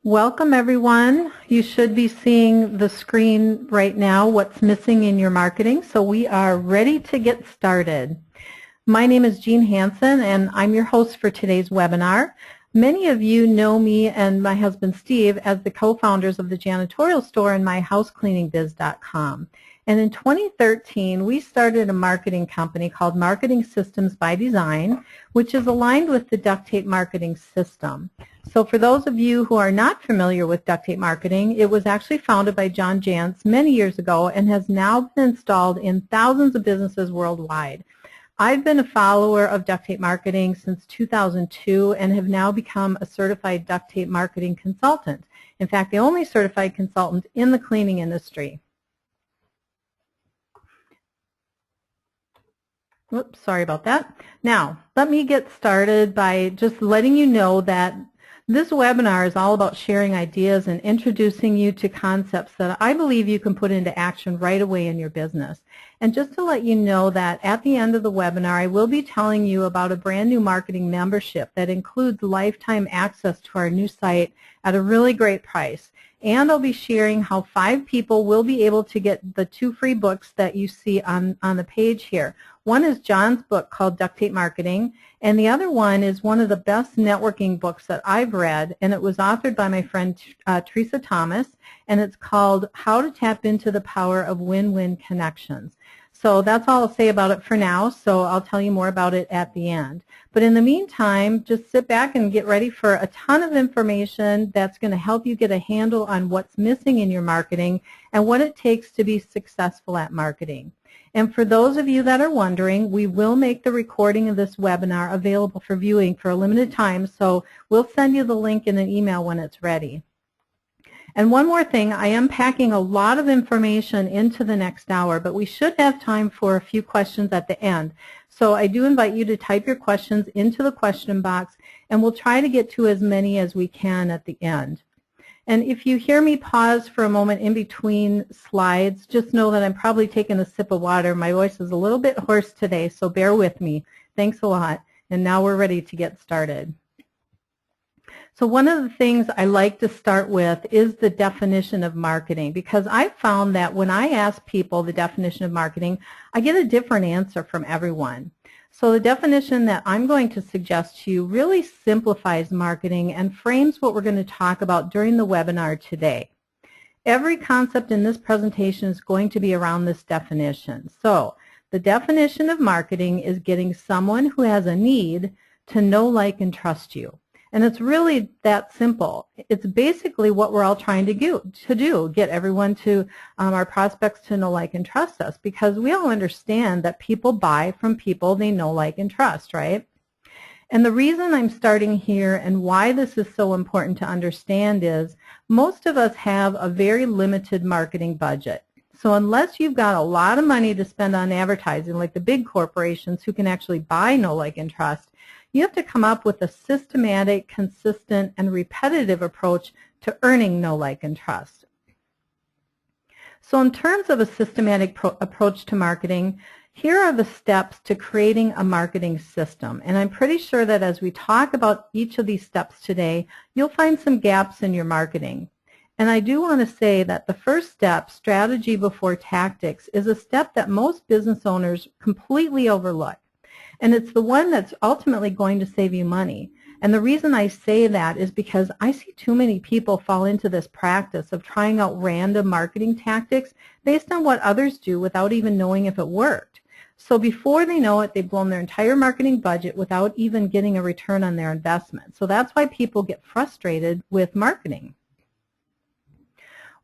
Welcome everyone. You should be seeing the screen right now, what's missing in your marketing. So we are ready to get started. My name is Jean Hansen and I'm your host for today's webinar. Many of you know me and my husband Steve as the co-founders of the janitorial store and myhousecleaningbiz.com. And in 2013, we started a marketing company called Marketing Systems by Design, which is aligned with the duct tape marketing system. So for those of you who are not familiar with duct tape marketing, it was actually founded by John Jantz many years ago and has now been installed in thousands of businesses worldwide. I've been a follower of duct tape marketing since 2002 and have now become a certified duct tape marketing consultant. In fact, the only certified consultant in the cleaning industry. Whoops, sorry about that. Now, let me get started by just letting you know that this webinar is all about sharing ideas and introducing you to concepts that I believe you can put into action right away in your business. And just to let you know that at the end of the webinar, I will be telling you about a brand new marketing membership that includes lifetime access to our new site at a really great price. And I'll be sharing how 5 people will be able to get the 2 free books that you see on the page here. One is John's book called Duct Tape Marketing, and the other one is one of the best networking books that I've read, and it was authored by my friend Teresa Thomas, and it's called How to Tap into the Power of Win-Win Connections. So that's all I'll say about it for now, so I'll tell you more about it at the end. But in the meantime, just sit back and get ready for a ton of information that's going to help you get a handle on what's missing in your marketing and what it takes to be successful at marketing. And for those of you that are wondering, we will make the recording of this webinar available for viewing for a limited time, so we'll send you the link in an email when it's ready. And one more thing, I am packing a lot of information into the next hour, but we should have time for a few questions at the end. So I do invite you to type your questions into the question box, and we'll try to get to as many as we can at the end. And if you hear me pause for a moment in between slides, just know that I'm probably taking a sip of water. My voice is a little bit hoarse today, so bear with me. Thanks a lot. And now we're ready to get started. So one of the things I like to start with is the definition of marketing, because I found that when I ask people the definition of marketing, I get a different answer from everyone. So the definition that I'm going to suggest to you really simplifies marketing and frames what we're going to talk about during the webinar today. Every concept in this presentation is going to be around this definition. So the definition of marketing is getting someone who has a need to know, like, and trust you. And it's really that simple. It's basically what we're all trying to do, get everyone to, our prospects to know, like, and trust us, because we all understand that people buy from people they know, like, and trust, right? And the reason I'm starting here and why this is so important to understand is most of us have a very limited marketing budget. So unless you've got a lot of money to spend on advertising, like the big corporations who can actually buy know, like, and trust, you have to come up with a systematic, consistent, and repetitive approach to earning know, like, and trust. So in terms of a systematic approach to marketing, here are the steps to creating a marketing system. And I'm pretty sure that as we talk about each of these steps today, you'll find some gaps in your marketing. And I do want to say that the first step, strategy before tactics, is a step that most business owners completely overlook. And it's the one that's ultimately going to save you money. And the reason I say that is because I see too many people fall into this practice of trying out random marketing tactics based on what others do without even knowing if it worked. So before they know it, they've blown their entire marketing budget without even getting a return on their investment. So that's why people get frustrated with marketing.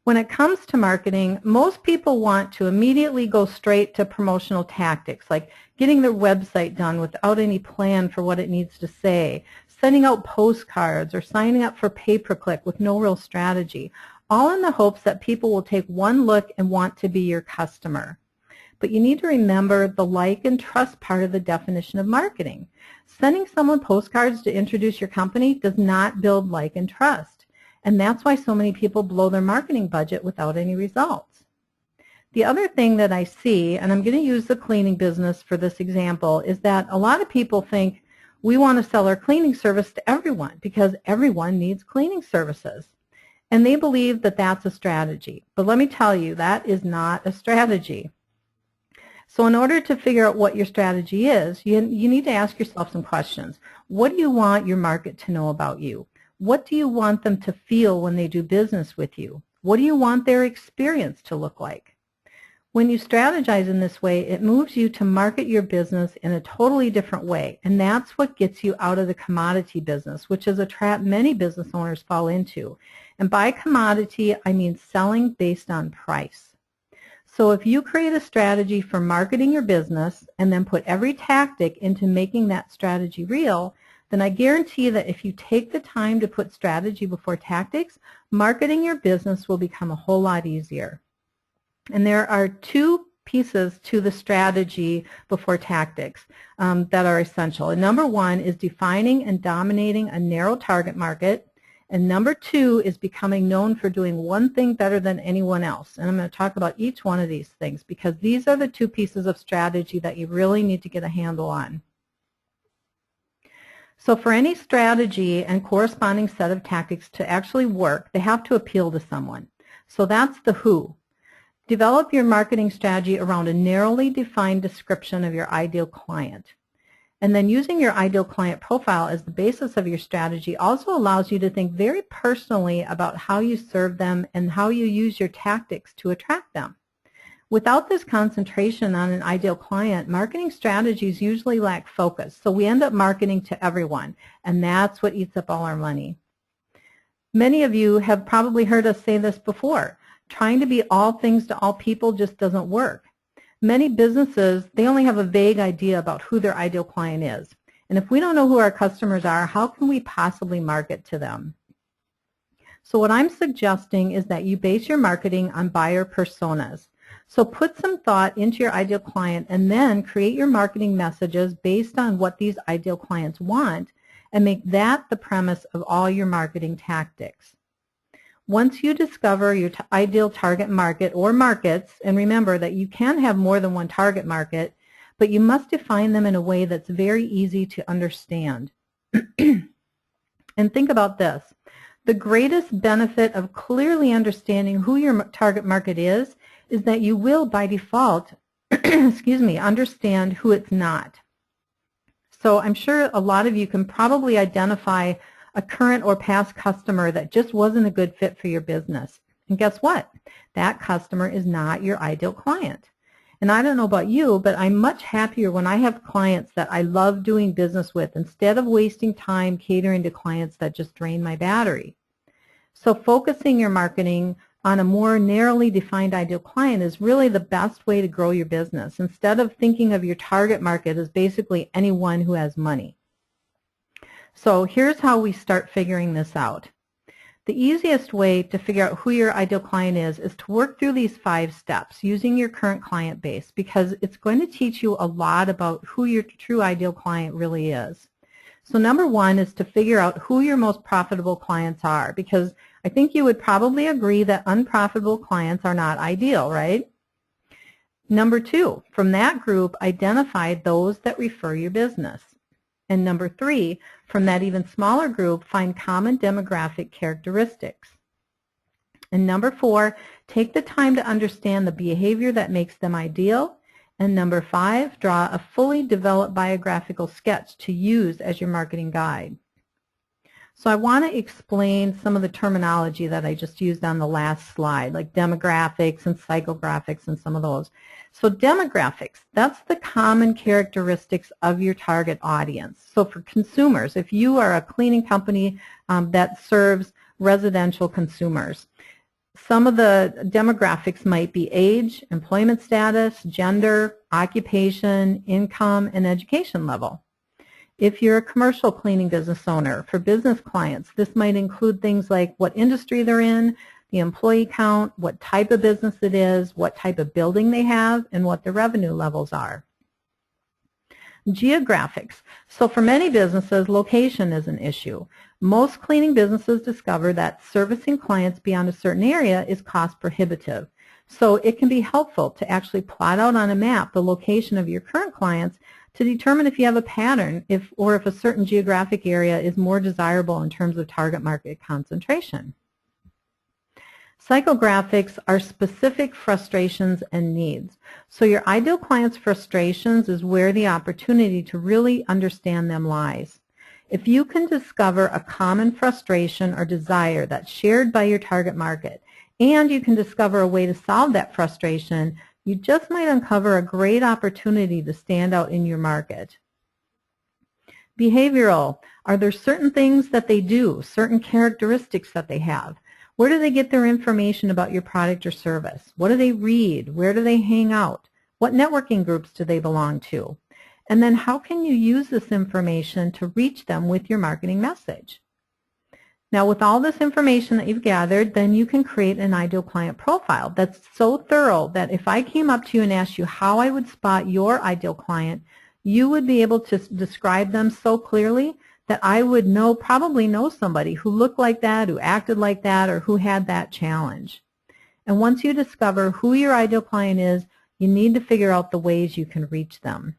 When it comes to marketing, most people want to immediately go straight to promotional tactics, like getting their website done without any plan for what it needs to say, sending out postcards, or signing up for pay-per-click with no real strategy, all in the hopes that people will take one look and want to be your customer. But you need to remember the like and trust part of the definition of marketing. Sending someone postcards to introduce your company does not build like and trust. And that's why so many people blow their marketing budget without any results. The other thing that I see, and I'm going to use the cleaning business for this example, is that a lot of people think we want to sell our cleaning service to everyone because everyone needs cleaning services. And they believe that that's a strategy. But let me tell you, that is not a strategy. So in order to figure out what your strategy is, you need to ask yourself some questions. What do you want your market to know about you? What do you want them to feel when they do business with you? What do you want their experience to look like? When you strategize in this way, it moves you to market your business in a totally different way, and that's what gets you out of the commodity business, which is a trap many business owners fall into. And by commodity, I mean selling based on price. So if you create a strategy for marketing your business and then put every tactic into making that strategy real, then I guarantee that if you take the time to put strategy before tactics, marketing your business will become a whole lot easier. And there are two pieces to the strategy before tactics that are essential. And number one is defining and dominating a narrow target market. And number two is becoming known for doing one thing better than anyone else. And I'm going to talk about each one of these things because these are the two pieces of strategy that you really need to get a handle on. So for any strategy and corresponding set of tactics to actually work, they have to appeal to someone. So that's the who. Develop your marketing strategy around a narrowly defined description of your ideal client. And then using your ideal client profile as the basis of your strategy also allows you to think very personally about how you serve them and how you use your tactics to attract them. Without this concentration on an ideal client, marketing strategies usually lack focus, so we end up marketing to everyone, and that's what eats up all our money. Many of you have probably heard us say this before. Trying to be all things to all people just doesn't work. Many businesses, they only have a vague idea about who their ideal client is. And if we don't know who our customers are, how can we possibly market to them? So what I'm suggesting is that you base your marketing on buyer personas. So put some thought into your ideal client and then create your marketing messages based on what these ideal clients want and make that the premise of all your marketing tactics. Once you discover your ideal target market or markets, and remember that you can have more than one target market, but you must define them in a way that's very easy to understand. And think about this. The greatest benefit of clearly understanding who your target market is that you will, by default, understand who it's not. So I'm sure a lot of you can probably identify a current or past customer that just wasn't a good fit for your business. And guess what? That customer is not your ideal client. And I don't know about you, but I'm much happier when I have clients that I love doing business with instead of wasting time catering to clients that just drain my battery. So focusing your marketing on a more narrowly defined ideal client is really the best way to grow your business instead of thinking of your target market as basically anyone who has money. So here's how we start figuring this out. The easiest way to figure out who your ideal client is to work through these 5 steps using your current client base because it's going to teach you a lot about who your true ideal client really is. So number 1 is to figure out who your most profitable clients are because I think you would probably agree that unprofitable clients are not ideal, right? Number 2, from that group, identify those that refer your business. And number 3, from that even smaller group, find common demographic characteristics. And number 4, take the time to understand the behavior that makes them ideal. And number 5, draw a fully developed biographical sketch to use as your marketing guide. So I want to explain some of the terminology that I just used on the last slide, like demographics and psychographics and some of those. So demographics, that's the common characteristics of your target audience. So for consumers, if you are a cleaning company that serves residential consumers, some of the demographics might be age, employment status, gender, occupation, income, and education level. If you're a commercial cleaning business owner, for business clients, this might include things like what industry they're in, the employee count, what type of business it is, what type of building they have, and what their revenue levels are. Geographics. So for many businesses, location is an issue. Most cleaning businesses discover that servicing clients beyond a certain area is cost prohibitive. So it can be helpful to actually plot out on a map the location of your current clients to determine if you have a pattern or if a certain geographic area is more desirable in terms of target market concentration. Psychographics are specific frustrations and needs. So your ideal client's frustrations is where the opportunity to really understand them lies. If you can discover a common frustration or desire that's shared by your target market, and you can discover a way to solve that frustration, you just might uncover a great opportunity to stand out in your market. Behavioral. Are there certain things that they do, certain characteristics that they have? Where do they get their information about your product or service? What do they read? Where do they hang out? What networking groups do they belong to? And then how can you use this information to reach them with your marketing message? Now, with all this information that you've gathered, then you can create an ideal client profile that's so thorough that if I came up to you and asked you how I would spot your ideal client, you would be able to describe them so clearly that I would probably know somebody who looked like that, who acted like that, or who had that challenge. And once you discover who your ideal client is, you need to figure out the ways you can reach them.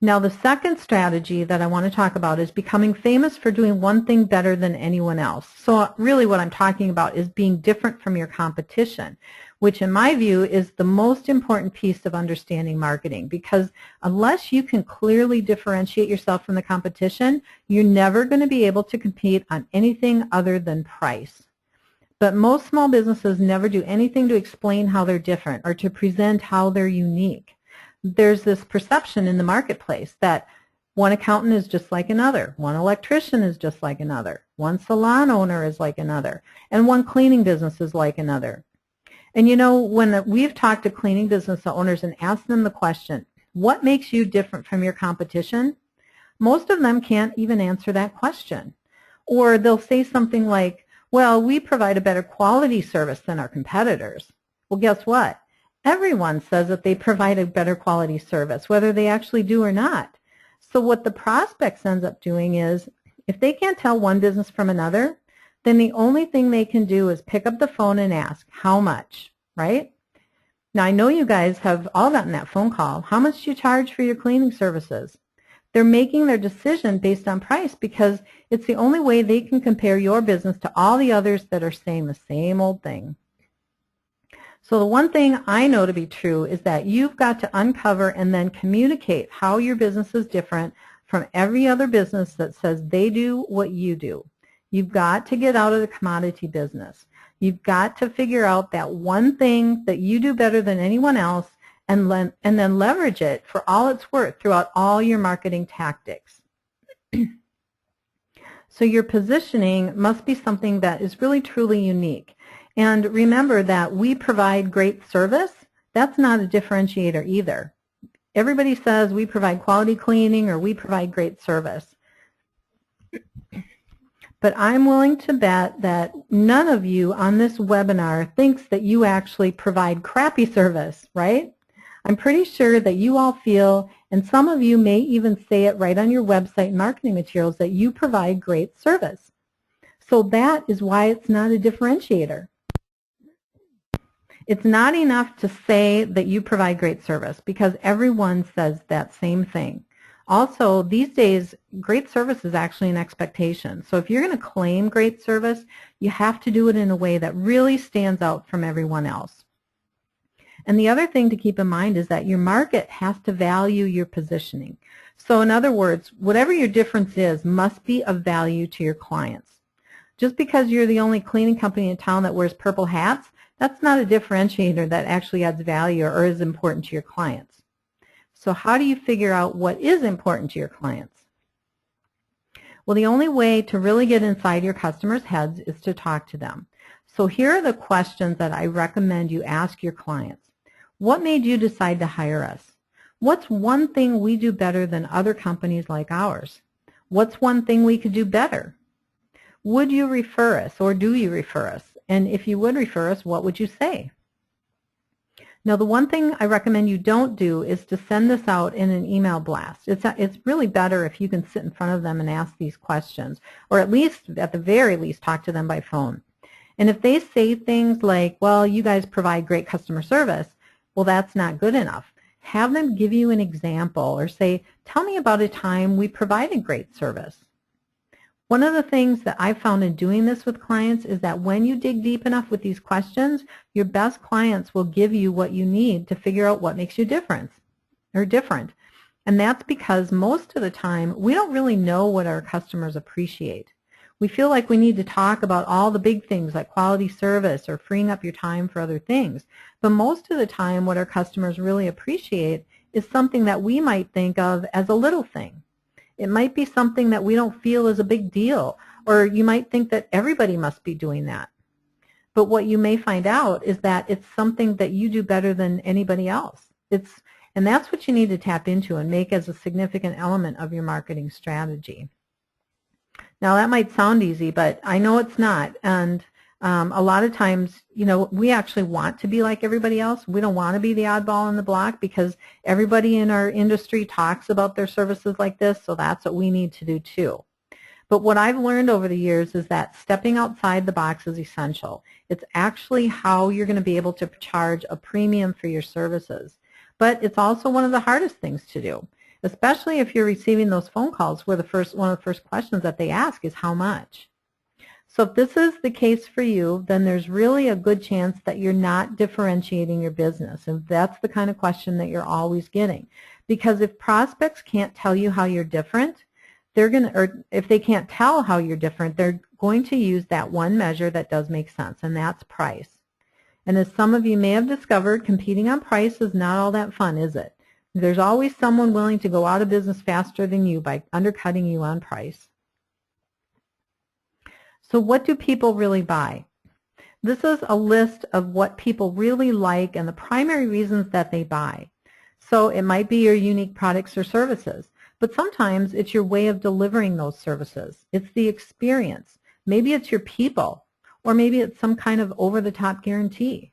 Now, the second strategy that I want to talk about is becoming famous for doing one thing better than anyone else. So really what I'm talking about is being different from your competition, which in my view is the most important piece of understanding marketing, because unless you can clearly differentiate yourself from the competition, you're never going to be able to compete on anything other than price. But most small businesses never do anything to explain how they're different or to present how they're unique. There's this perception in the marketplace that one accountant is just like another, one electrician is just like another, one salon owner is like another, and one cleaning business is like another. And you know, when we've talked to cleaning business owners and asked them the question, what makes you different from your competition? Most of them can't even answer that question. Or they'll say something like, well, we provide a better quality service than our competitors. Well, guess what? Everyone says that they provide a better quality service, whether they actually do or not. So what the prospects ends up doing is, if they can't tell one business from another, then the only thing they can do is pick up the phone and ask, how much, right? Now, I know you guys have all gotten that phone call. How much do you charge for your cleaning services? They're making their decision based on price because it's the only way they can compare your business to all the others that are saying the same old thing. So the one thing I know to be true is that you've got to uncover and then communicate how your business is different from every other business that says they do what you do. You've got to get out of the commodity business. You've got to figure out that one thing that you do better than anyone else and then leverage it for all it's worth throughout all your marketing tactics. So your positioning must be something that is really truly unique. And remember that we provide great service. That's not a differentiator either. Everybody says we provide quality cleaning or we provide great service. But I'm willing to bet that none of you on this webinar thinks that you actually provide crappy service, right? I'm pretty sure that you all feel, and some of you may even say it right on your website and marketing materials, that you provide great service. So that is why it's not a differentiator. It's not enough to say that you provide great service because everyone says that same thing. Also, these days, great service is actually an expectation. So if you're going to claim great service, you have to do it in a way that really stands out from everyone else. And the other thing to keep in mind is that your market has to value your positioning. So in other words, whatever your difference is must be of value to your clients. Just because you're the only cleaning company in town that wears purple hats, that's not a differentiator that actually adds value or is important to your clients. So how do you figure out what is important to your clients? Well, the only way to really get inside your customers' heads is to talk to them. So here are the questions that I recommend you ask your clients. What made you decide to hire us? What's one thing we do better than other companies like ours? What's one thing we could do better? Would you refer us or do you refer us? And if you would refer us, what would you say? Now, the one thing I recommend you don't do is to send this out in an email blast. It's really better if you can sit in front of them and ask these questions, or at the very least, talk to them by phone. And if they say things like, well, you guys provide great customer service, well, that's not good enough. Have them give you an example or say, tell me about a time we provided great service. One of the things that I've found in doing this with clients is that when you dig deep enough with these questions, your best clients will give you what you need to figure out what makes you different. And that's because most of the time we don't really know what our customers appreciate. We feel like we need to talk about all the big things like quality service or freeing up your time for other things. But most of the time what our customers really appreciate is something that we might think of as a little thing. It might be something that we don't feel is a big deal, or you might think that everybody must be doing that. But what you may find out is that it's something that you do better than anybody else. And that's what you need to tap into and make as a significant element of your marketing strategy. Now that might sound easy, but I know it's not. And a lot of times, we actually want to be like everybody else. We don't want to be the oddball in the block because everybody in our industry talks about their services like this, so that's what we need to do too. But what I've learned over the years is that stepping outside the box is essential. It's actually how you're going to be able to charge a premium for your services. But it's also one of the hardest things to do, especially if you're receiving those phone calls where one of the first questions that they ask is how much. So if this is the case for you, then there's really a good chance that you're not differentiating your business. And that's the kind of question that you're always getting. Because if prospects can't tell you how you're different, or if they can't tell how you're different, they're going to use that one measure that does make sense, and that's price. And as some of you may have discovered, competing on price is not all that fun, is it? There's always someone willing to go out of business faster than you by undercutting you on price. So what do people really buy? This is a list of what people really like and the primary reasons that they buy. So it might be your unique products or services, but sometimes it's your way of delivering those services. It's the experience. Maybe it's your people, or maybe it's some kind of over-the-top guarantee.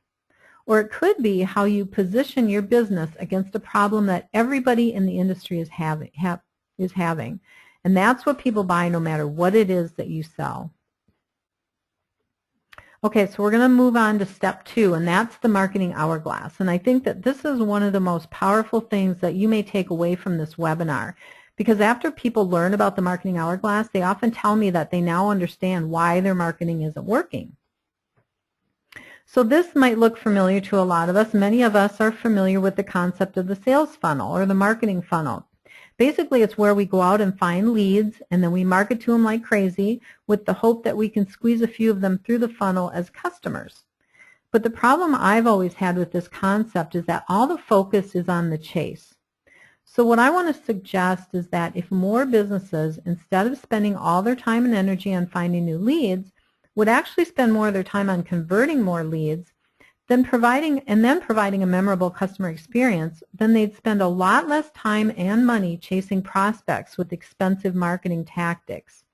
Or it could be how you position your business against a problem that everybody in the industry is having. And that's what people buy no matter what it is that you sell. Okay, so we're going to move on to step 2, and that's the marketing hourglass. And I think that this is one of the most powerful things that you may take away from this webinar. Because after people learn about the marketing hourglass, they often tell me that they now understand why their marketing isn't working. So this might look familiar to a lot of us. Many of us are familiar with the concept of the sales funnel or the marketing funnel. Basically, it's where we go out and find leads, and then we market to them like crazy with the hope that we can squeeze a few of them through the funnel as customers. But the problem I've always had with this concept is that all the focus is on the chase. So what I want to suggest is that if more businesses, instead of spending all their time and energy on finding new leads, would actually spend more of their time on converting more leads, then providing a memorable customer experience, then they'd spend a lot less time and money chasing prospects with expensive marketing tactics.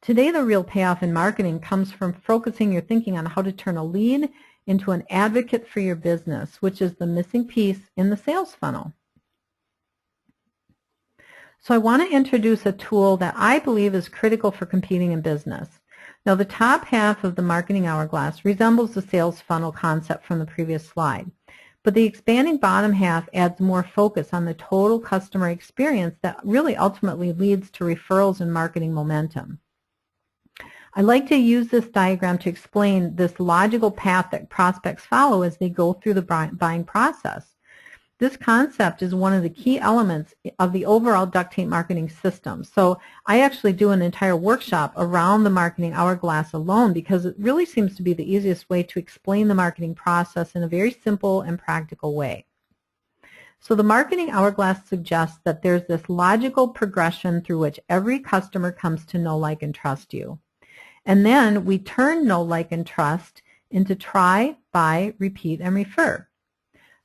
Today, the real payoff in marketing comes from focusing your thinking on how to turn a lead into an advocate for your business, which is the missing piece in the sales funnel. So I want to introduce a tool that I believe is critical for competing in business. Now, the top half of the marketing hourglass resembles the sales funnel concept from the previous slide, but the expanding bottom half adds more focus on the total customer experience that really ultimately leads to referrals and marketing momentum. I like to use this diagram to explain this logical path that prospects follow as they go through the buying process. This concept is one of the key elements of the overall duct tape marketing system. So I actually do an entire workshop around the marketing hourglass alone because it really seems to be the easiest way to explain the marketing process in a very simple and practical way. So the marketing hourglass suggests that there's this logical progression through which every customer comes to know, like, and trust you. And then we turn know, like, and trust into try, buy, repeat, and refer.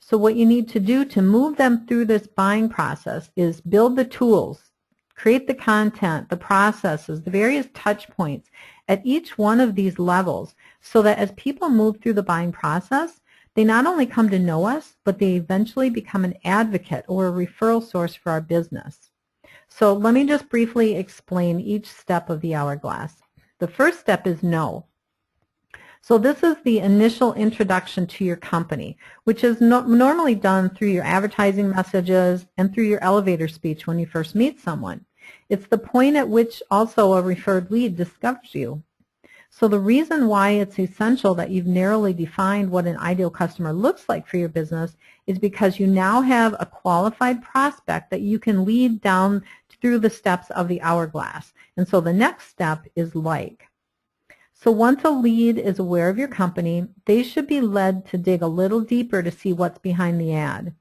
So what you need to do to move them through this buying process is build the tools, create the content, the processes, the various touch points at each one of these levels so that as people move through the buying process, they not only come to know us, but they eventually become an advocate or a referral source for our business. So let me just briefly explain each step of the hourglass. The first step is know. So this is the initial introduction to your company, which is normally done through your advertising messages and through your elevator speech when you first meet someone. It's the point at which also a referred lead discovers you. So the reason why it's essential that you've narrowly defined what an ideal customer looks like for your business is because you now have a qualified prospect that you can lead down through the steps of the hourglass. And so the next step is like. So once a lead is aware of your company, they should be led to dig a little deeper to see what's behind the ad.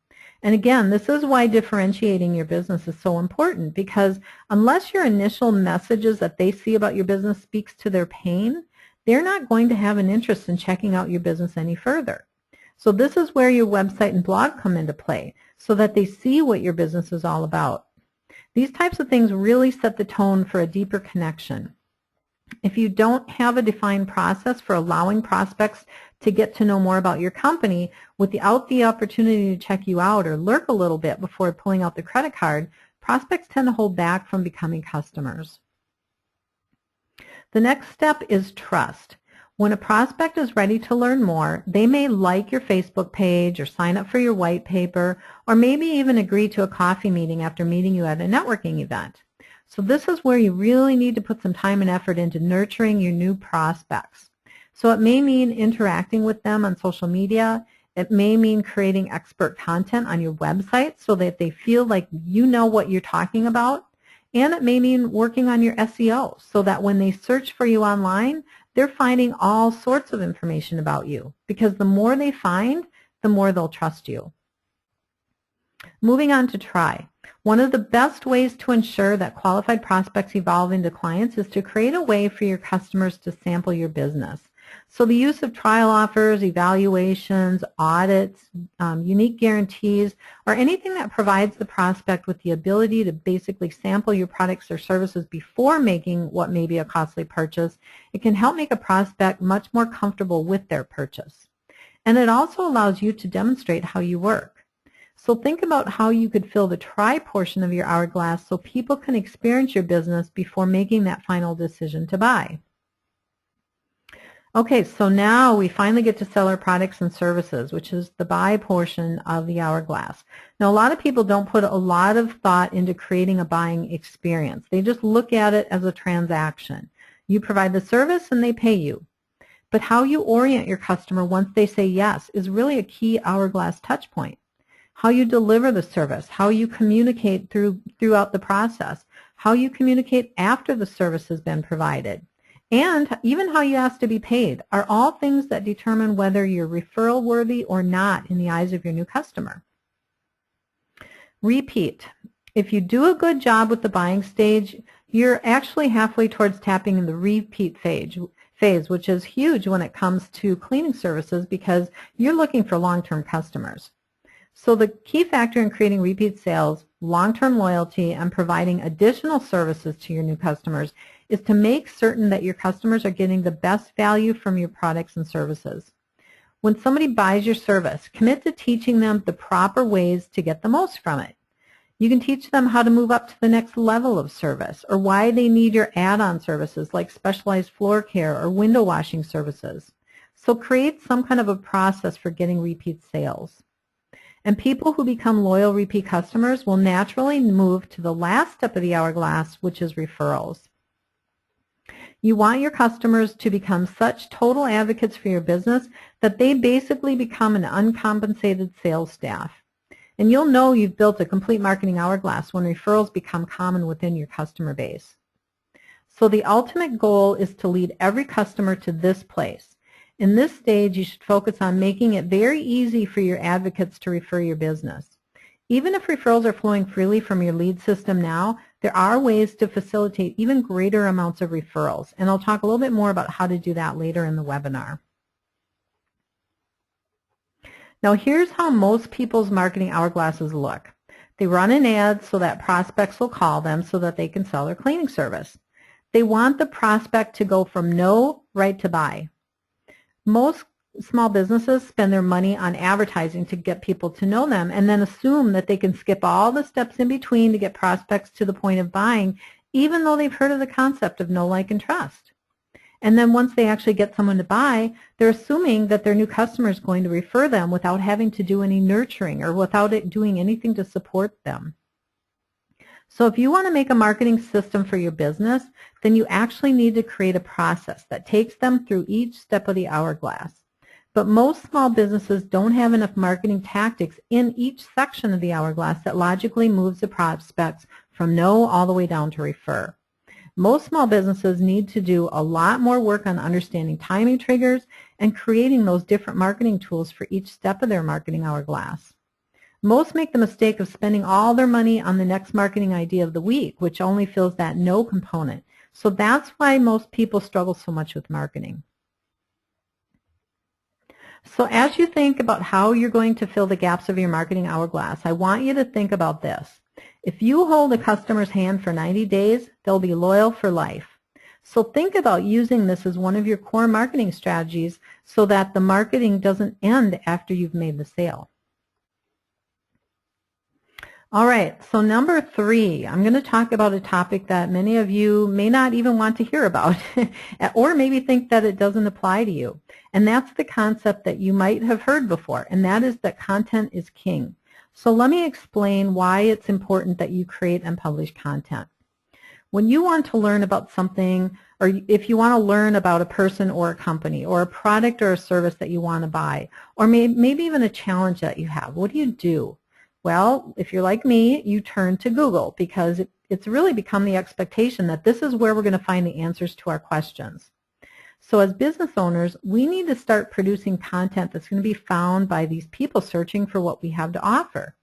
And again, this is why differentiating your business is so important, because unless your initial messages that they see about your business speaks to their pain, they're not going to have an interest in checking out your business any further. So this is where your website and blog come into play, so that they see what your business is all about. These types of things really set the tone for a deeper connection. If you don't have a defined process for allowing prospects to get to know more about your company without the opportunity to check you out or lurk a little bit before pulling out the credit card, prospects tend to hold back from becoming customers. The next step is trust. When a prospect is ready to learn more, they may like your Facebook page or sign up for your white paper, or maybe even agree to a coffee meeting after meeting you at a networking event. So this is where you really need to put some time and effort into nurturing your new prospects. So it may mean interacting with them on social media. It may mean creating expert content on your website so that they feel like you know what you're talking about. And it may mean working on your SEO so that when they search for you online, they're finding all sorts of information about you, because the more they find, the more they'll trust you. Moving on to try. One of the best ways to ensure that qualified prospects evolve into clients is to create a way for your customers to sample your business. So the use of trial offers, evaluations, audits, unique guarantees, or anything that provides the prospect with the ability to basically sample your products or services before making what may be a costly purchase, it can help make a prospect much more comfortable with their purchase. And it also allows you to demonstrate how you work. So think about how you could fill the try portion of your hourglass so people can experience your business before making that final decision to buy. Okay, so now we finally get to sell our products and services, which is the buy portion of the hourglass. Now, a lot of people don't put a lot of thought into creating a buying experience. They just look at it as a transaction. You provide the service and they pay you. But how you orient your customer once they say yes is really a key hourglass touch point. How you deliver the service, how you communicate throughout the process, how you communicate after the service has been provided, and even how you ask to be paid are all things that determine whether you're referral worthy or not in the eyes of your new customer. Repeat. If you do a good job with the buying stage, you're actually halfway towards tapping the repeat phase, which is huge when it comes to cleaning services because you're looking for long-term customers. So the key factor in creating repeat sales, long-term loyalty, and providing additional services to your new customers is to make certain that your customers are getting the best value from your products and services. When somebody buys your service, commit to teaching them the proper ways to get the most from it. You can teach them how to move up to the next level of service, or why they need your add-on services like specialized floor care or window washing services. So create some kind of a process for getting repeat sales. And people who become loyal repeat customers will naturally move to the last step of the hourglass, which is referrals. You want your customers to become such total advocates for your business that they basically become an uncompensated sales staff. And you'll know you've built a complete marketing hourglass when referrals become common within your customer base. So the ultimate goal is to lead every customer to this place. In this stage, you should focus on making it very easy for your advocates to refer your business. Even if referrals are flowing freely from your lead system now, there are ways to facilitate even greater amounts of referrals, and I'll talk a little bit more about how to do that later in the webinar. Now here's how most people's marketing hourglasses look. They run an ad so that prospects will call them so that they can sell their cleaning service. They want the prospect to go from no right to buy. Most small businesses spend their money on advertising to get people to know them and then assume that they can skip all the steps in between to get prospects to the point of buying, even though they've heard of the concept of know, like, and trust. And then once they actually get someone to buy, they're assuming that their new customer is going to refer them without having to do any nurturing or without it doing anything to support them. So if you want to make a marketing system for your business, then you actually need to create a process that takes them through each step of the hourglass. But most small businesses don't have enough marketing tactics in each section of the hourglass that logically moves the prospects from no all the way down to refer. Most small businesses need to do a lot more work on understanding timing triggers and creating those different marketing tools for each step of their marketing hourglass. Most make the mistake of spending all their money on the next marketing idea of the week, which only fills that no component. So that's why most people struggle so much with marketing. So as you think about how you're going to fill the gaps of your marketing hourglass, I want you to think about this. If you hold a customer's hand for 90 days, they'll be loyal for life. So think about using this as one of your core marketing strategies so that the marketing doesn't end after you've made the sale. All right, so number 3, I'm going to talk about a topic that many of you may not even want to hear about or maybe think that it doesn't apply to you. And that's the concept that you might have heard before, and that is that content is king. So let me explain why it's important that you create and publish content. When you want to learn about something, or if you want to learn about a person or a company or a product or a service that you want to buy, or maybe even a challenge that you have, what do? Well, if you're like me, you turn to Google because it's really become the expectation that this is where we're going to find the answers to our questions. So as business owners, we need to start producing content that's going to be found by these people searching for what we have to offer.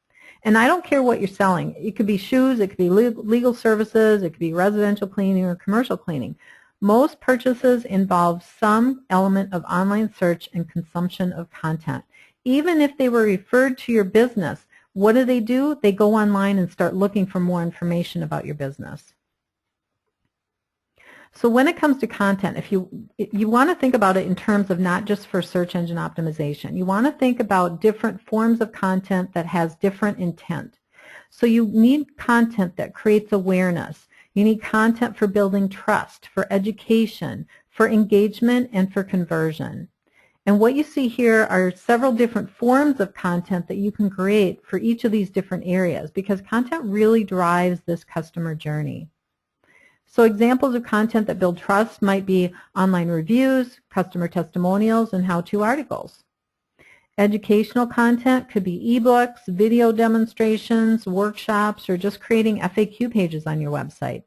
And I don't care what you're selling. It could be shoes, it could be legal services, it could be residential cleaning or commercial cleaning. Most purchases involve some element of online search and consumption of content. Even if they were referred to your business, what do? They go online and start looking for more information about your business. So when it comes to content, if you want to think about it in terms of not just for search engine optimization, you want to think about different forms of content that has different intent. So you need content that creates awareness. You need content for building trust, for education, for engagement, and for conversion. And what you see here are several different forms of content that you can create for each of these different areas because content really drives this customer journey. So examples of content that build trust might be online reviews, customer testimonials, and how-to articles. Educational content could be ebooks, video demonstrations, workshops, or just creating FAQ pages on your website.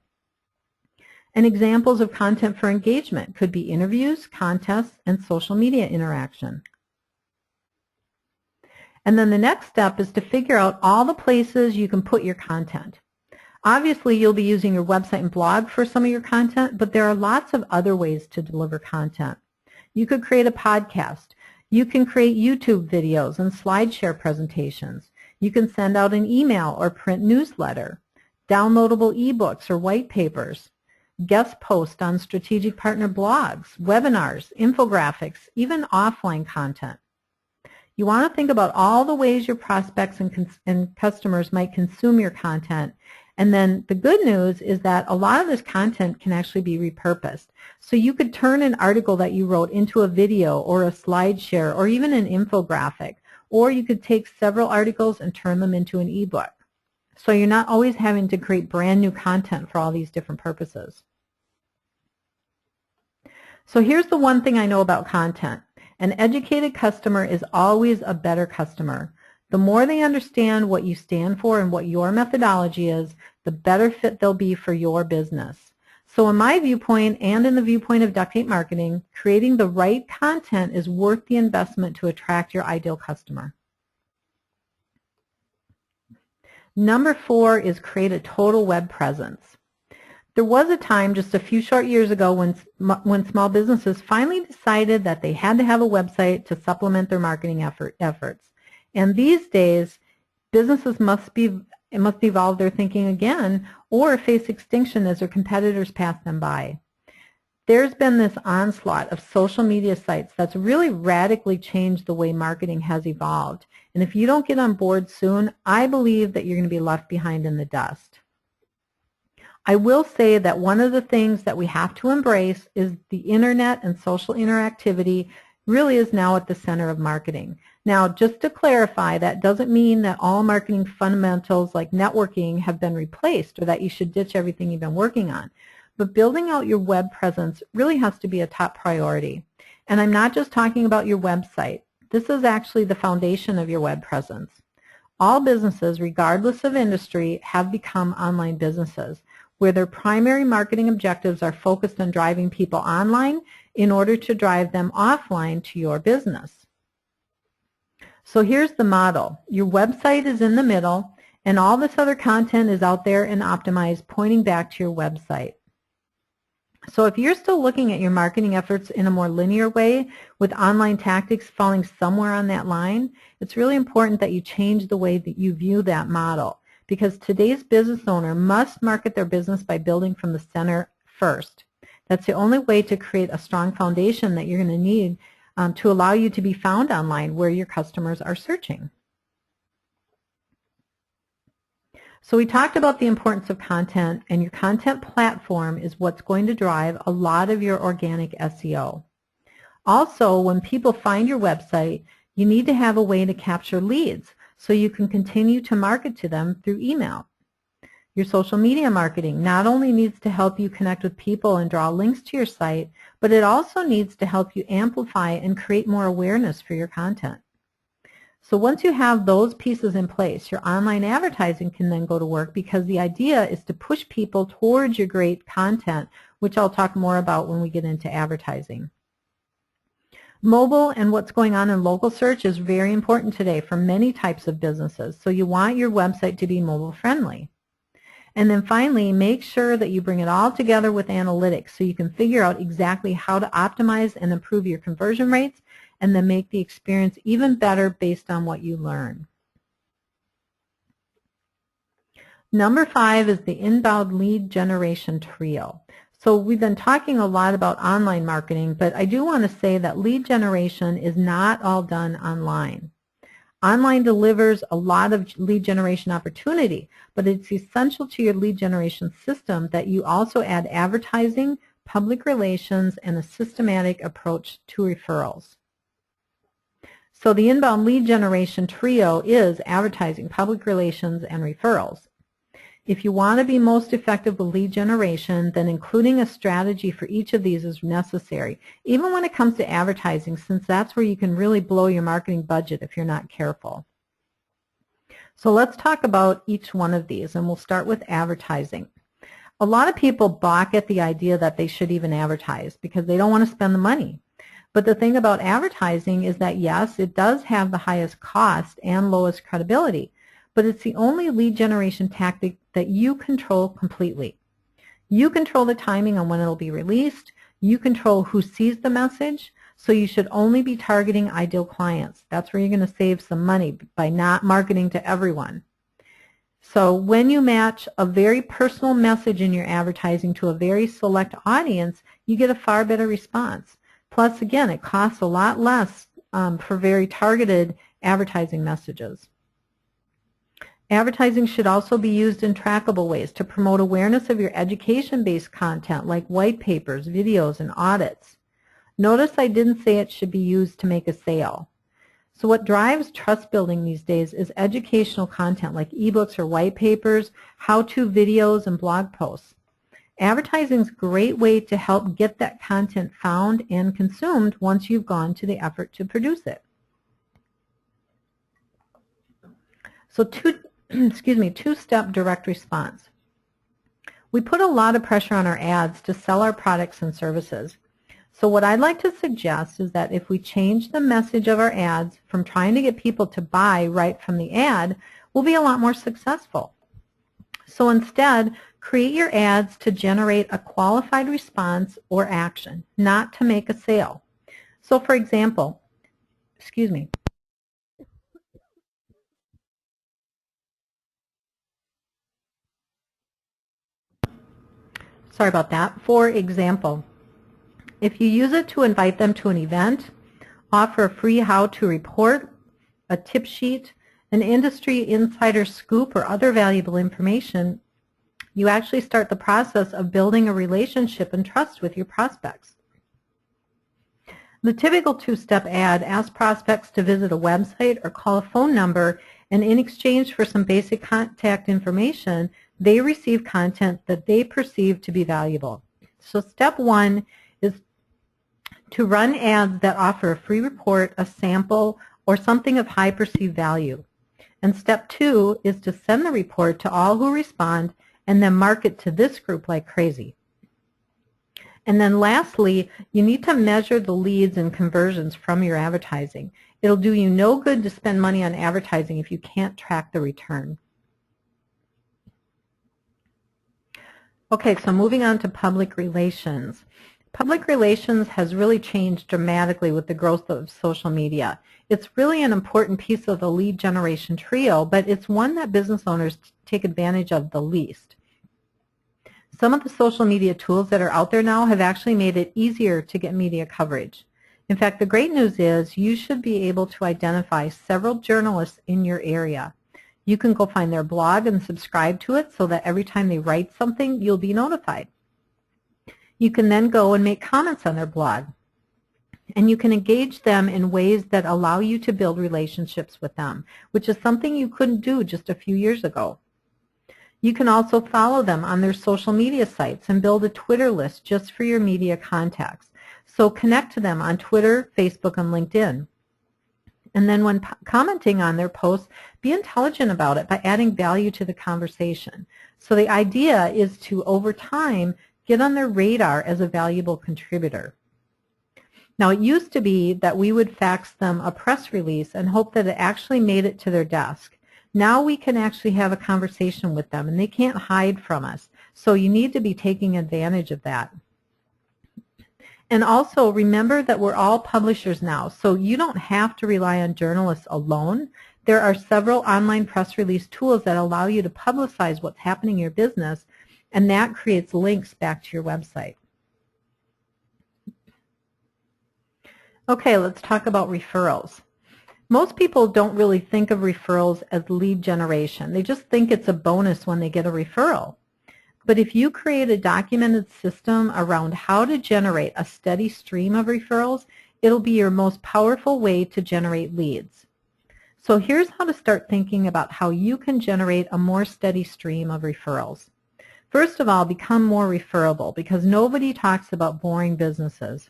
And examples of content for engagement could be interviews, contests, and social media interaction. And then the next step is to figure out all the places you can put your content. Obviously, you'll be using your website and blog for some of your content, but there are lots of other ways to deliver content. You could create a podcast. You can create YouTube videos and SlideShare presentations. You can send out an email or print newsletter, downloadable ebooks or white papers, guest posts on strategic partner blogs, webinars, infographics, even offline content. You want to think about all the ways your prospects and customers might consume your content. And then the good news is that a lot of this content can actually be repurposed. So you could turn an article that you wrote into a video or a SlideShare or even an infographic. Or you could take several articles and turn them into an ebook. So you're not always having to create brand new content for all these different purposes. So here's the one thing I know about content. An educated customer is always a better customer. The more they understand what you stand for and what your methodology is, the better fit they'll be for your business. So in my viewpoint and in the viewpoint of duct tape marketing, creating the right content is worth the investment to attract your ideal customer. Number 4 is create a total web presence. There was a time just a few short years ago when small businesses finally decided that they had to have a website to supplement their marketing efforts. And these days, businesses must evolve their thinking again or face extinction as their competitors pass them by. There's been this onslaught of social media sites that's really radically changed the way marketing has evolved. And if you don't get on board soon, I believe that you're going to be left behind in the dust. I will say that one of the things that we have to embrace is the internet and social interactivity really is now at the center of marketing. Now, just to clarify, that doesn't mean that all marketing fundamentals like networking have been replaced or that you should ditch everything you've been working on. But building out your web presence really has to be a top priority. And I'm not just talking about your website. This is actually the foundation of your web presence. All businesses, regardless of industry, have become online businesses, where their primary marketing objectives are focused on driving people online in order to drive them offline to your business. So here's the model. Your website is in the middle, and all this other content is out there and optimized, pointing back to your website. So if you're still looking at your marketing efforts in a more linear way, with online tactics falling somewhere on that line, it's really important that you change the way that you view that model, because today's business owner must market their business by building from the center first. That's the only way to create a strong foundation that you're going to need to allow you to be found online where your customers are searching. So we talked about the importance of content, and your content platform is what's going to drive a lot of your organic SEO. Also, when people find your website, you need to have a way to capture leads so you can continue to market to them through email. Your social media marketing not only needs to help you connect with people and draw links to your site, but it also needs to help you amplify and create more awareness for your content. So once you have those pieces in place, your online advertising can then go to work, because the idea is to push people towards your great content, which I'll talk more about when we get into advertising. Mobile and what's going on in local search is very important today for many types of businesses, so you want your website to be mobile friendly. And then finally, make sure that you bring it all together with analytics so you can figure out exactly how to optimize and improve your conversion rates, and then make the experience even better based on what you learn. Number 5 is the inbound lead generation trio. So we've been talking a lot about online marketing, but I do want to say that lead generation is not all done online. Online delivers a lot of lead generation opportunity, but it's essential to your lead generation system that you also add advertising, public relations, and a systematic approach to referrals. So the inbound lead generation trio is advertising, public relations, and referrals. If you want to be most effective with lead generation, then including a strategy for each of these is necessary, even when it comes to advertising, since that's where you can really blow your marketing budget if you're not careful. So let's talk about each one of these, and we'll start with advertising. A lot of people balk at the idea that they should even advertise because they don't want to spend the money. But the thing about advertising is that, yes, it does have the highest cost and lowest credibility, but it's the only lead generation tactic that you control completely. You control the timing on when it'll be released. You control who sees the message, so you should only be targeting ideal clients. That's where you're going to save some money by not marketing to everyone. So when you match a very personal message in your advertising to a very select audience, you get a far better response. Plus, again, it costs a lot less for very targeted advertising messages. Advertising should also be used in trackable ways to promote awareness of your education-based content like white papers, videos, and audits. Notice I didn't say it should be used to make a sale. So what drives trust building these days is educational content like ebooks or white papers, how-to videos, and blog posts. Advertising is a great way to help get that content found and consumed once you've gone to the effort to produce it. So two-step direct response. We put a lot of pressure on our ads to sell our products and services. So what I'd like to suggest is that if we change the message of our ads from trying to get people to buy right from the ad, we'll be a lot more successful. So instead, create your ads to generate a qualified response or action, not to make a sale. So for example, sorry about that. For example, if you use it to invite them to an event, offer a free how-to report, a tip sheet, an industry insider scoop, or other valuable information, you actually start the process of building a relationship and trust with your prospects. The typical two-step ad asks prospects to visit a website or call a phone number, and in exchange for some basic contact information, they receive content that they perceive to be valuable. So step one is to run ads that offer a free report, a sample, or something of high perceived value. And step two is to send the report to all who respond and then market to this group like crazy. And then lastly, you need to measure the leads and conversions from your advertising. It'll do you no good to spend money on advertising if you can't track the return. Okay, so moving on to public relations. Public relations has really changed dramatically with the growth of social media. It's really an important piece of the lead generation trio, but it's one that business owners take advantage of the least. Some of the social media tools that are out there now have actually made it easier to get media coverage. In fact, the great news is you should be able to identify several journalists in your area. You can go find their blog and subscribe to it so that every time they write something, you'll be notified. You can then go and make comments on their blog. And you can engage them in ways that allow you to build relationships with them, which is something you couldn't do just a few years ago. You can also follow them on their social media sites and build a Twitter list just for your media contacts. So connect to them on Twitter, Facebook, and LinkedIn. And then when commenting on their posts, be intelligent about it by adding value to the conversation. So the idea is to, over time, get on their radar as a valuable contributor. Now, it used to be that we would fax them a press release and hope that it actually made it to their desk. Now we can actually have a conversation with them, and they can't hide from us. So you need to be taking advantage of that. And also remember that we're all publishers now, so you don't have to rely on journalists alone. There are several online press release tools that allow you to publicize what's happening in your business, and that creates links back to your website. Okay, let's talk about referrals. Most people don't really think of referrals as lead generation. They just think it's a bonus when they get a referral. But if you create a documented system around how to generate a steady stream of referrals, it'll be your most powerful way to generate leads. So here's how to start thinking about how you can generate a more steady stream of referrals. First of all, become more referable, because nobody talks about boring businesses.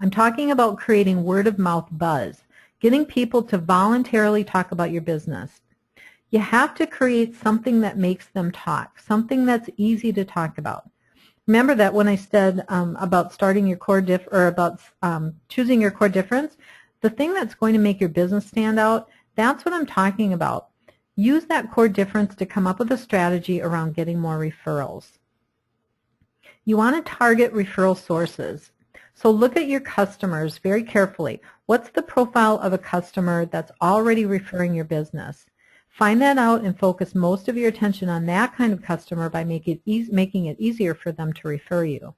I'm talking about creating word-of-mouth buzz, getting people to voluntarily talk about your business. You have to create something that makes them talk, something that's easy to talk about. Remember that when I said about starting your core choosing your core difference, the thing that's going to make your business stand out, that's what I'm talking about. Use that core difference to come up with a strategy around getting more referrals. You want to target referral sources. So look at your customers very carefully. What's the profile of a customer that's already referring your business? Find that out and focus most of your attention on that kind of customer by making it easier for them to refer you.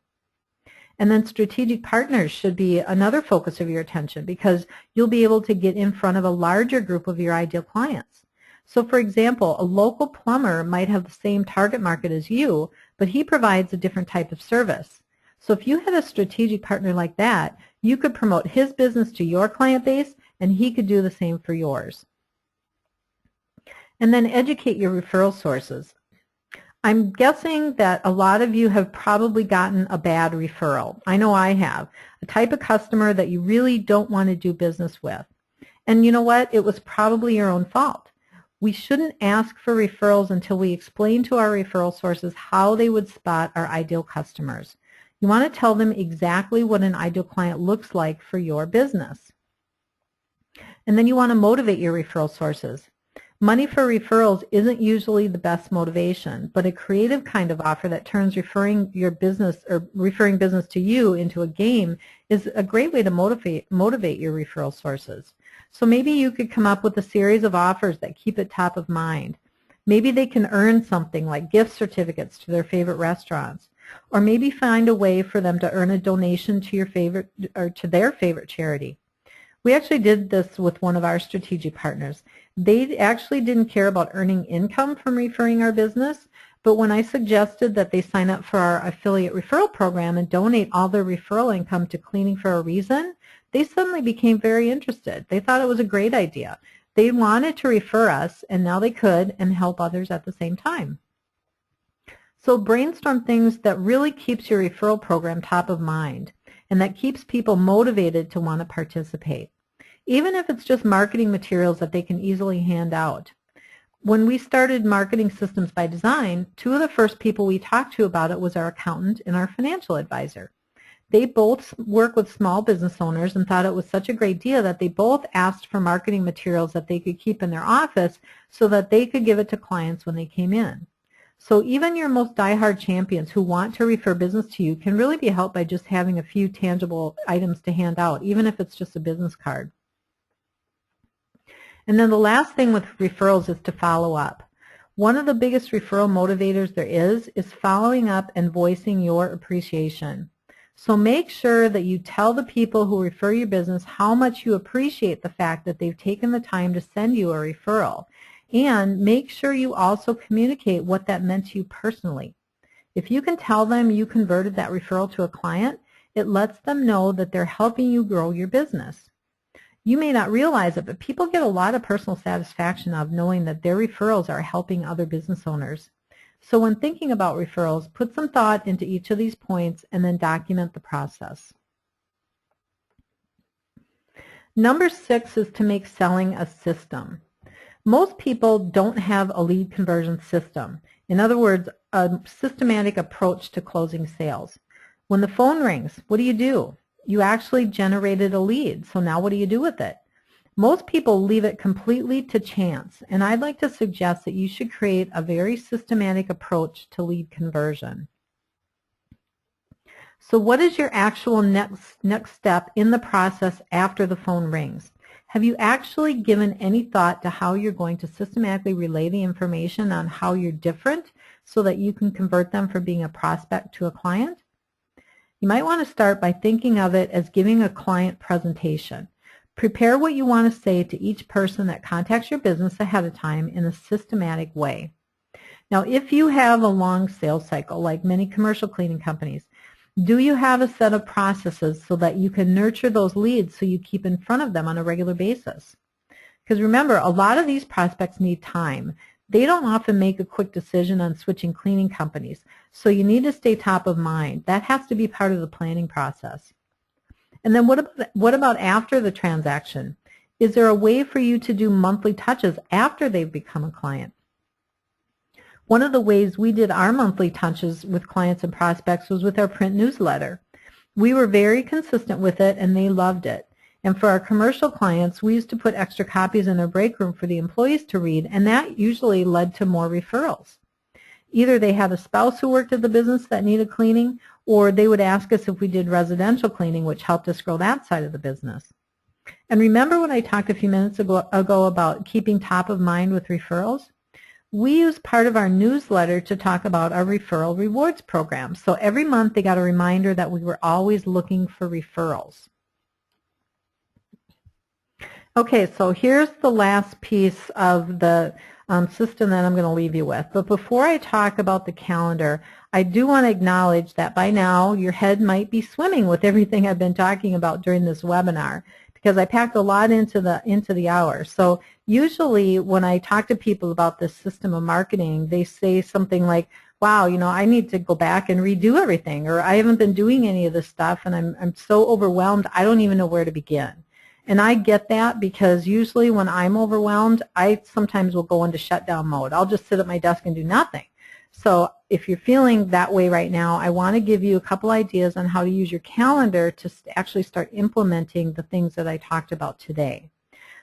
And then strategic partners should be another focus of your attention, because you'll be able to get in front of a larger group of your ideal clients. So for example, a local plumber might have the same target market as you, but he provides a different type of service. So if you had a strategic partner like that, you could promote his business to your client base, and he could do the same for yours. And then educate your referral sources. I'm guessing that a lot of you have probably gotten a bad referral. I know I have. A type of customer that you really don't want to do business with. And you know what? It was probably your own fault. We shouldn't ask for referrals until we explain to our referral sources how they would spot our ideal customers. You want to tell them exactly what an ideal client looks like for your business. And then you want to motivate your referral sources. Money for referrals isn't usually the best motivation, but a creative kind of offer that turns referring business to you into a game is a great way to motivate your referral sources. So maybe you could come up with a series of offers that keep it top of mind. Maybe they can earn something like gift certificates to their favorite restaurants, or maybe find a way for them to earn a donation to their favorite charity. We actually did this with one of our strategic partners. They actually didn't care about earning income from referring our business, But when I suggested that they sign up for our affiliate referral program and donate all their referral income to Cleaning for a Reason, they suddenly became very interested. They thought it was a great idea. They wanted to refer us, and now they could and help others at the same time. So brainstorm things that really keeps your referral program top of mind and that keeps people motivated to want to participate, even if it's just marketing materials that they can easily hand out. When we started Marketing Systems by Design, two of the first people we talked to about it was our accountant and our financial advisor. They both work with small business owners and thought it was such a great idea that they both asked for marketing materials that they could keep in their office so that they could give it to clients when they came in. So even your most diehard champions who want to refer business to you can really be helped by just having a few tangible items to hand out, even if it's just a business card. And then the last thing with referrals is to follow up. One of the biggest referral motivators there is following up and voicing your appreciation. So make sure that you tell the people who refer your business how much you appreciate the fact that they've taken the time to send you a referral. And make sure you also communicate what that meant to you personally. If you can tell them you converted that referral to a client, it lets them know that they're helping you grow your business. You may not realize it, but people get a lot of personal satisfaction out of knowing that their referrals are helping other business owners. So when thinking about referrals, put some thought into each of these points and then document the process. Number 6 is to make selling a system. Most people don't have a lead conversion system. In other words, a systematic approach to closing sales. When the phone rings, what do? You actually generated a lead, so now what do you do with it? Most people leave it completely to chance, and I'd like to suggest that you should create a very systematic approach to lead conversion. So what is your actual next step in the process after the phone rings? Have you actually given any thought to how you're going to systematically relay the information on how you're different so that you can convert them from being a prospect to a client? You might want to start by thinking of it as giving a client presentation. Prepare what you want to say to each person that contacts your business ahead of time in a systematic way. Now, if you have a long sales cycle, like many commercial cleaning companies, do you have a set of processes so that you can nurture those leads so you keep in front of them on a regular basis? Because remember, a lot of these prospects need time. They don't often make a quick decision on switching cleaning companies, so you need to stay top of mind. That has to be part of the planning process. And then what about after the transaction? Is there a way for you to do monthly touches after they've become a client? One of the ways we did our monthly touches with clients and prospects was with our print newsletter. We were very consistent with it, and they loved it. And for our commercial clients, we used to put extra copies in their break room for the employees to read, and that usually led to more referrals. Either they had a spouse who worked at the business that needed cleaning, or they would ask us if we did residential cleaning, which helped us grow that side of the business. And remember when I talked a few minutes ago about keeping top of mind with referrals? We use part of our newsletter to talk about our referral rewards program. So every month they got a reminder that we were always looking for referrals. Okay, so here's the last piece of the system that I'm going to leave you with. But before I talk about the calendar, I do want to acknowledge that by now your head might be swimming with everything I've been talking about during this webinar, because I packed a lot into the hour. So usually when I talk to people about this system of marketing, they say something like, wow, you know, I need to go back and redo everything, or I haven't been doing any of this stuff and I'm so overwhelmed I don't even know where to begin. And I get that, because usually when I'm overwhelmed, I sometimes will go into shutdown mode. I'll just sit at my desk and do nothing. So if you're feeling that way right now, I want to give you a couple ideas on how to use your calendar to actually start implementing the things that I talked about today.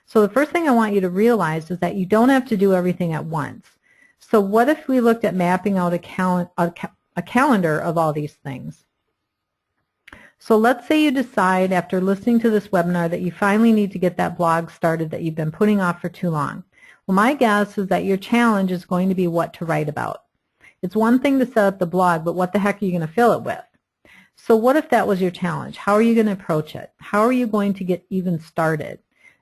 So the first thing I want you to realize is that you don't have to do everything at once. So what if we looked at mapping out a calendar of all these things? So let's say you decide after listening to this webinar that you finally need to get that blog started that you've been putting off for too long. Well, my guess is that your challenge is going to be what to write about. It's one thing to set up the blog, but what the heck are you going to fill it with? So what if that was your challenge? How are you going to approach it? How are you going to get even started?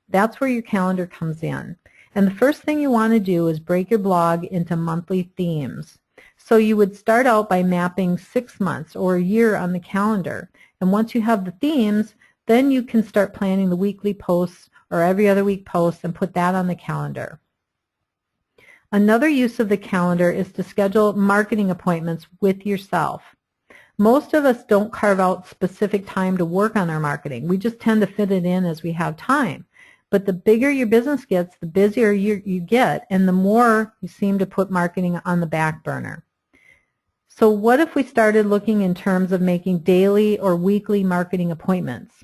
That's where your calendar comes in. And the first thing you want to do is break your blog into monthly themes. So you would start out by mapping 6 months or a year on the calendar. And once you have the themes, then you can start planning the weekly posts or every other week posts and put that on the calendar. Another use of the calendar is to schedule marketing appointments with yourself. Most of us don't carve out specific time to work on our marketing. We just tend to fit it in as we have time. But the bigger your business gets, the busier you get, and the more you seem to put marketing on the back burner. So what if we started looking in terms of making daily or weekly marketing appointments?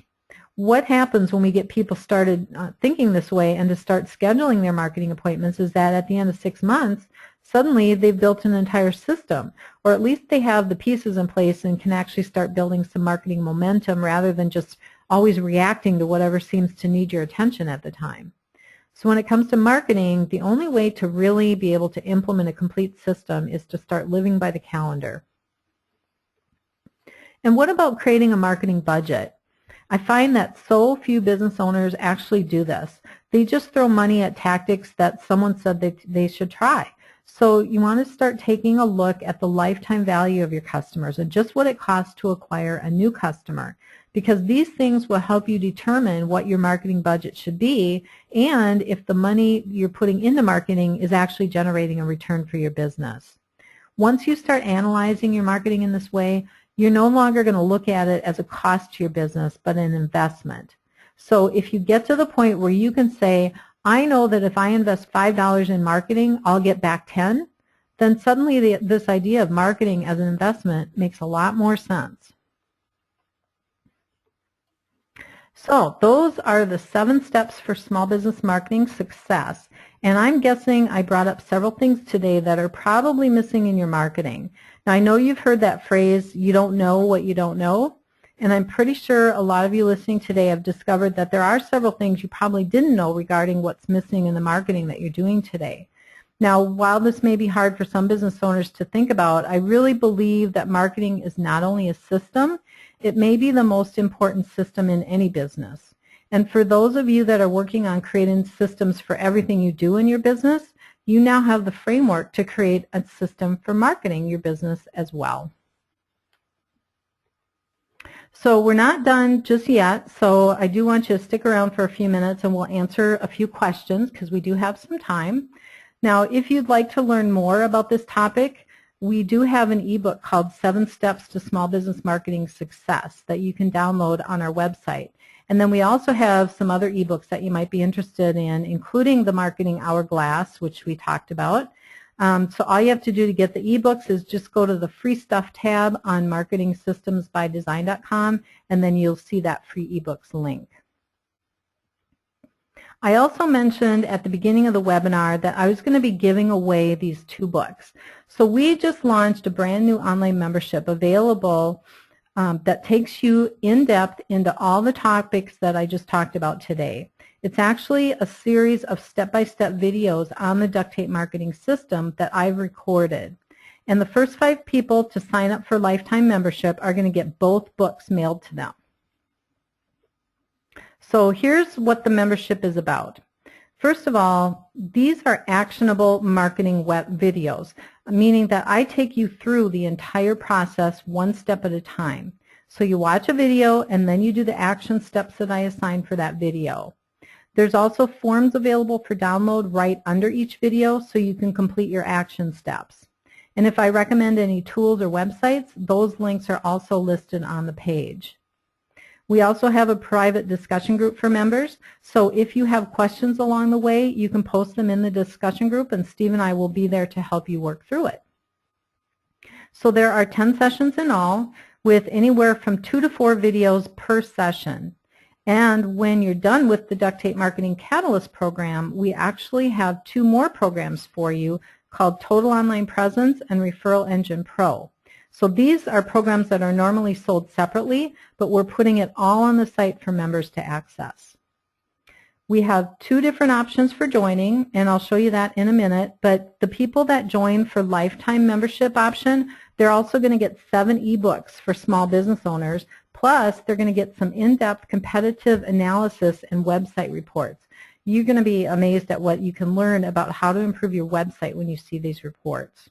What happens when we get people started thinking this way and to start scheduling their marketing appointments is that at the end of 6 months, suddenly they've built an entire system, or at least they have the pieces in place and can actually start building some marketing momentum rather than just always reacting to whatever seems to need your attention at the time. So when it comes to marketing, the only way to really be able to implement a complete system is to start living by the calendar. And what about creating a marketing budget? I find that so few business owners actually do this. They just throw money at tactics that someone said they should try. So you want to start taking a look at the lifetime value of your customers and just what it costs to acquire a new customer, because these things will help you determine what your marketing budget should be and if the money you're putting into marketing is actually generating a return for your business. Once you start analyzing your marketing in this way, you're no longer going to look at it as a cost to your business, but an investment. So if you get to the point where you can say, I know that if I invest $5 in marketing, I'll get back 10, then suddenly this idea of marketing as an investment makes a lot more sense. So those are the 7 steps for small business marketing success. And I'm guessing I brought up several things today that are probably missing in your marketing. Now I know you've heard that phrase, you don't know what you don't know. And I'm pretty sure a lot of you listening today have discovered that there are several things you probably didn't know regarding what's missing in the marketing that you're doing today. Now, while this may be hard for some business owners to think about, I really believe that marketing is not only a system, it may be the most important system in any business. And for those of you that are working on creating systems for everything you do in your business, you now have the framework to create a system for marketing your business as well. So we're not done just yet, so I do want you to stick around for a few minutes and we'll answer a few questions because we do have some time. Now, if you'd like to learn more about this topic, we do have an ebook called 7 Steps to Small Business Marketing Success that you can download on our website. And then we also have some other ebooks that you might be interested in, including the Marketing Hourglass, which we talked about. So all you have to do to get the ebooks is just go to the free stuff tab on marketingsystemsbydesign.com, and then you'll see that free ebooks link. I also mentioned at the beginning of the webinar that I was going to be giving away these 2 books. So we just launched a brand new online membership available that takes you in depth into all the topics that I just talked about today. It's actually a series of step-by-step videos on the duct tape marketing system that I've recorded. And the first 5 people to sign up for lifetime membership are going to get both books mailed to them. So here's what the membership is about. First of all, these are actionable marketing web videos, meaning that I take you through the entire process one step at a time. So you watch a video and then you do the action steps that I assign for that video. There's also forms available for download right under each video so you can complete your action steps. And if I recommend any tools or websites, those links are also listed on the page. We also have a private discussion group for members, so if you have questions along the way, you can post them in the discussion group and Steve and I will be there to help you work through it. So there are 10 sessions in all with anywhere from 2 to 4 videos per session. And when you're done with the Duct Tape Marketing Catalyst program, we actually have 2 more programs for you called Total Online Presence and Referral Engine Pro. So these are programs that are normally sold separately, but we're putting it all on the site for members to access. We have 2 different options for joining, and I'll show you that in a minute, but the people that join for lifetime membership option, they're also going to get 7 ebooks for small business owners, plus they're going to get some in-depth competitive analysis and website reports. You're going to be amazed at what you can learn about how to improve your website when you see these reports.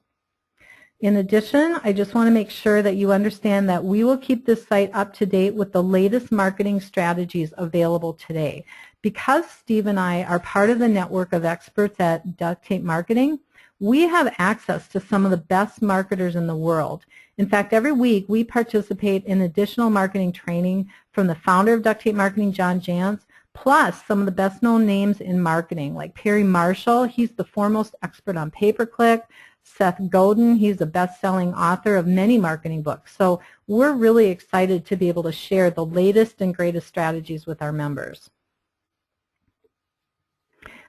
In addition, I just want to make sure that you understand that we will keep this site up to date with the latest marketing strategies available today. Because Steve and I are part of the network of experts at Duct Tape Marketing, we have access to some of the best marketers in the world. In fact, every week we participate in additional marketing training from the founder of Duct Tape Marketing, John Jantz, plus some of the best known names in marketing, like Perry Marshall. He's the foremost expert on pay-per-click. Seth Godin, he's the best-selling author of many marketing books. So we're really excited to be able to share the latest and greatest strategies with our members.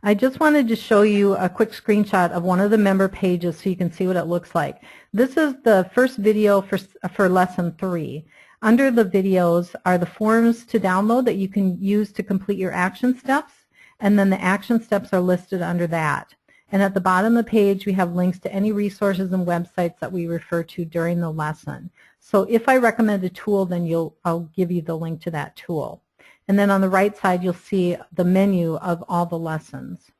I just wanted to show you a quick screenshot of one of the member pages so you can see what it looks like. This is the first video for lesson 3. Under the videos are the forms to download that you can use to complete your action steps, and then the action steps are listed under that. And at the bottom of the page we have links to any resources and websites that we refer to during the lesson. So if I recommend a tool, then I'll give you the link to that tool. And then on the right side you'll see the menu of all the lessons.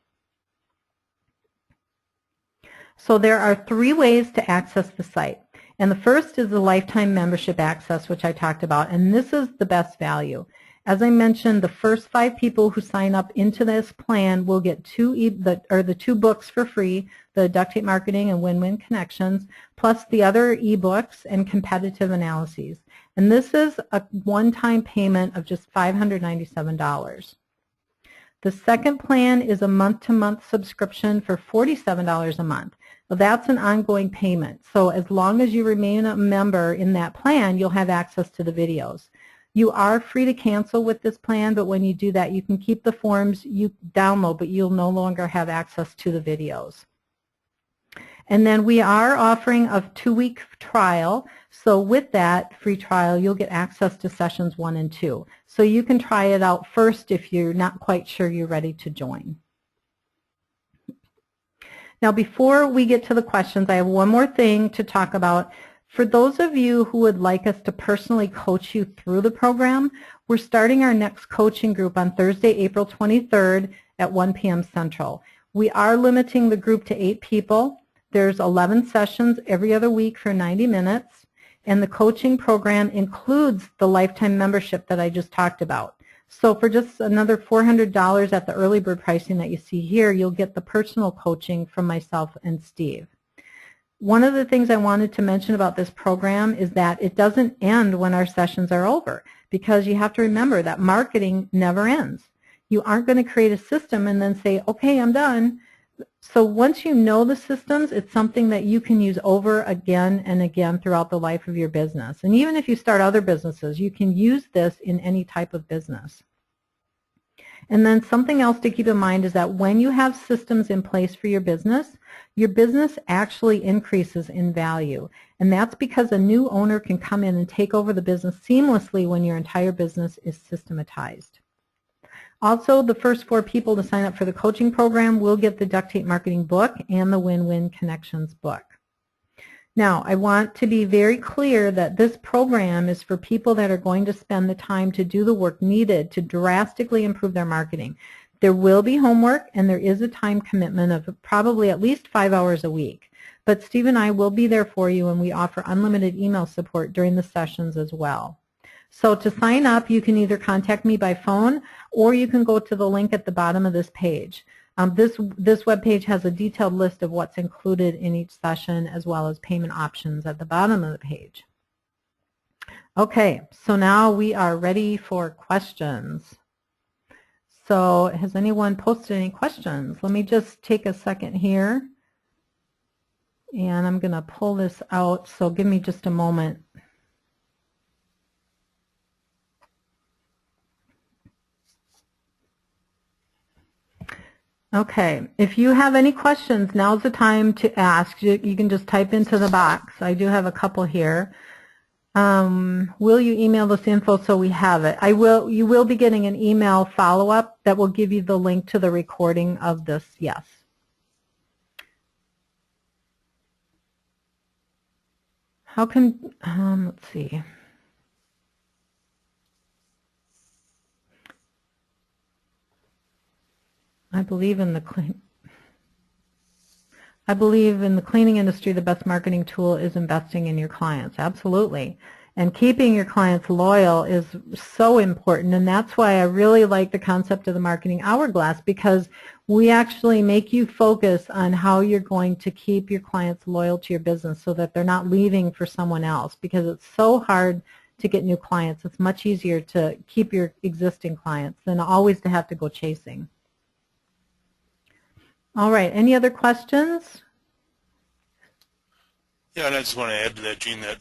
So there are 3 ways to access the site. And the first is the lifetime membership access, which I talked about, and this is the best value. As I mentioned, the first 5 people who sign up into this plan will get the 2 books for free, the Duct Tape Marketing and Win-Win Connections, plus the other ebooks and competitive analyses. And this is a one-time payment of just $597. The second plan is a month-to-month subscription for $47 a month. Well, that's an ongoing payment. So as long as you remain a member in that plan, you'll have access to the videos. You are free to cancel with this plan, but when you do that, you can keep the forms you download, but you'll no longer have access to the videos. And then we are offering a 2-week trial. So with that free trial, you'll get access to sessions 1 and 2. So you can try it out first if you're not quite sure you're ready to join. Now, before we get to the questions, I have one more thing to talk about. For those of you who would like us to personally coach you through the program, we're starting our next coaching group on Thursday, April 23rd at 1 p.m. Central. We are limiting the group to 8 people. There's 11 sessions every other week for 90 minutes, and the coaching program includes the lifetime membership that I just talked about. So for just another $400 at the early bird pricing that you see here, you'll get the personal coaching from myself and Steve. One of the things I wanted to mention about this program is that it doesn't end when our sessions are over, because you have to remember that marketing never ends. You aren't going to create a system and then say, okay, I'm done. So once you know the systems, it's something that you can use over again and again throughout the life of your business. And even if you start other businesses, you can use this in any type of business. And then something else to keep in mind is that when you have systems in place for your business actually increases in value. And that's because a new owner can come in and take over the business seamlessly when your entire business is systematized. Also, the first 4 people to sign up for the coaching program will get the Duct Tape Marketing book and the Win-Win Connections book. Now, I want to be very clear that this program is for people that are going to spend the time to do the work needed to drastically improve their marketing. There will be homework, and there is a time commitment of probably at least 5 hours a week. But Steve and I will be there for you, and we offer unlimited email support during the sessions as well. So to sign up, you can either contact me by phone, or you can go to the link at the bottom of this page. This web page has a detailed list of what's included in each session, as well as payment options at the bottom of the page. Okay, so now we are ready for questions. So has anyone posted any questions? Let me just take a second here, and I'm going to pull this out, so give me just a moment. Okay, if you have any questions, now's the time to ask. You can just type into the box. I do have a couple here. Will you email this info so we have it? You will be getting an email follow-up that will give you the link to the recording of this, yes. How can, let's see. I believe in the clean. I believe in the cleaning industry, the best marketing tool is investing in your clients. Absolutely. And keeping your clients loyal is so important, and that's why I really like the concept of the marketing hourglass, because we actually make you focus on how you're going to keep your clients loyal to your business so that they're not leaving for someone else, because it's so hard to get new clients. It's much easier to keep your existing clients than always to have to go chasing. All right, any other questions? Yeah, and I just want to add to that, Gene, that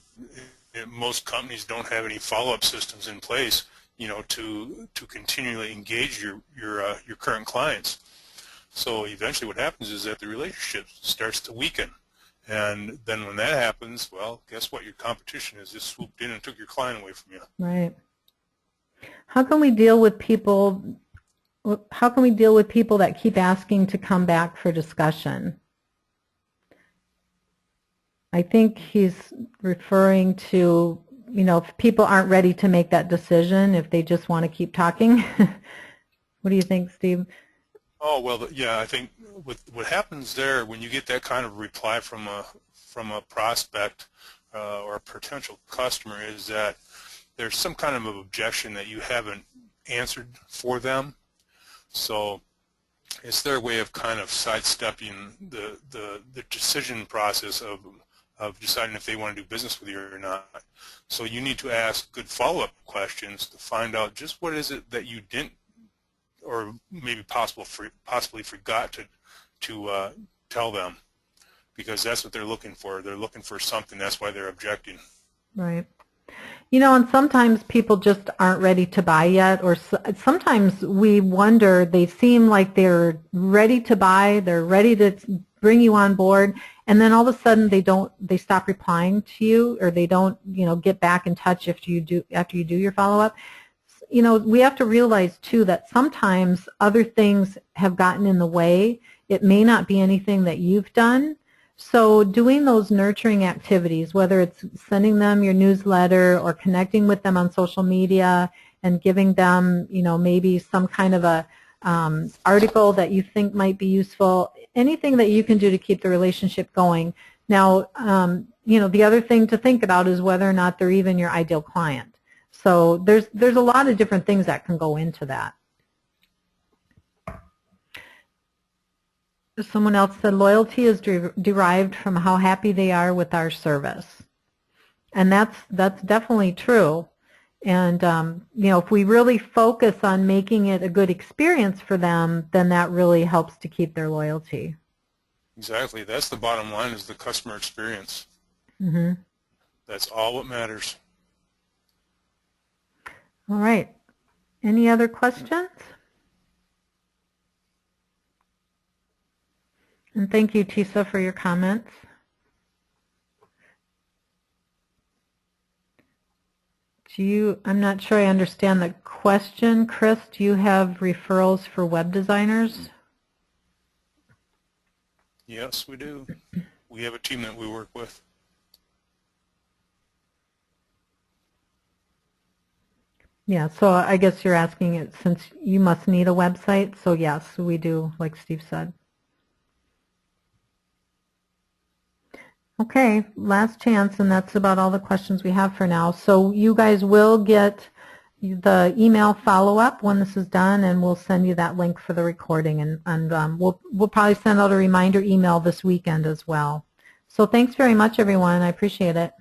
most companies don't have any follow-up systems in place, you know, to continually engage your current clients. So eventually what happens is that the relationship starts to weaken. And then when that happens, well, guess what? Your competition has just swooped in and took your client away from you. Right. How can we deal with people that keep asking to come back for discussion? I think he's referring to, you know, if people aren't ready to make that decision, if they just want to keep talking. What do you think, Steve? Oh, well, yeah, I think what happens there when you get that kind of reply from a prospect or a potential customer is that there's some kind of objection that you haven't answered for them. So it's their way of kind of sidestepping the decision process of deciding if they want to do business with you or not. So you need to ask good follow-up questions to find out just what is it that you didn't, or maybe possibly forgot to tell them, because that's what they're looking for. They're looking for something. That's why they're objecting. Right. You know, and sometimes people just aren't ready to buy yet, or sometimes we wonder, they seem like they're ready to buy, they're ready to bring you on board, and then all of a sudden they stop replying to you, or they don't, you know, get back in touch after you do your follow-up. You know, we have to realize too that sometimes other things have gotten in the way. It may not be anything that you've done. So doing those nurturing activities, whether it's sending them your newsletter or connecting with them on social media and giving them, you know, maybe some kind of a article that you think might be useful, anything that you can do to keep the relationship going. Now, you know, the other thing to think about is whether or not they're even your ideal client. So there's a lot of different things that can go into that. Someone else said loyalty is derived from how happy they are with our service, and that's definitely true. And you know, if we really focus on making it a good experience for them, then that really helps to keep their loyalty. Exactly. That's the bottom line, is the customer experience. Mm-hmm. That's all what matters. All right. Any other questions? And thank you, Tisa, for your comments. I'm not sure I understand the question. Chris, do you have referrals for web designers? Yes, we do. We have a team that we work with. Yeah, so I guess you're asking it since you must need a website. So yes, we do, like Steve said. Okay, last chance, and that's about all the questions we have for now. So you guys will get the email follow-up when this is done, and we'll send you that link for the recording, and we'll probably send out a reminder email this weekend as well. So thanks very much, everyone. I appreciate it.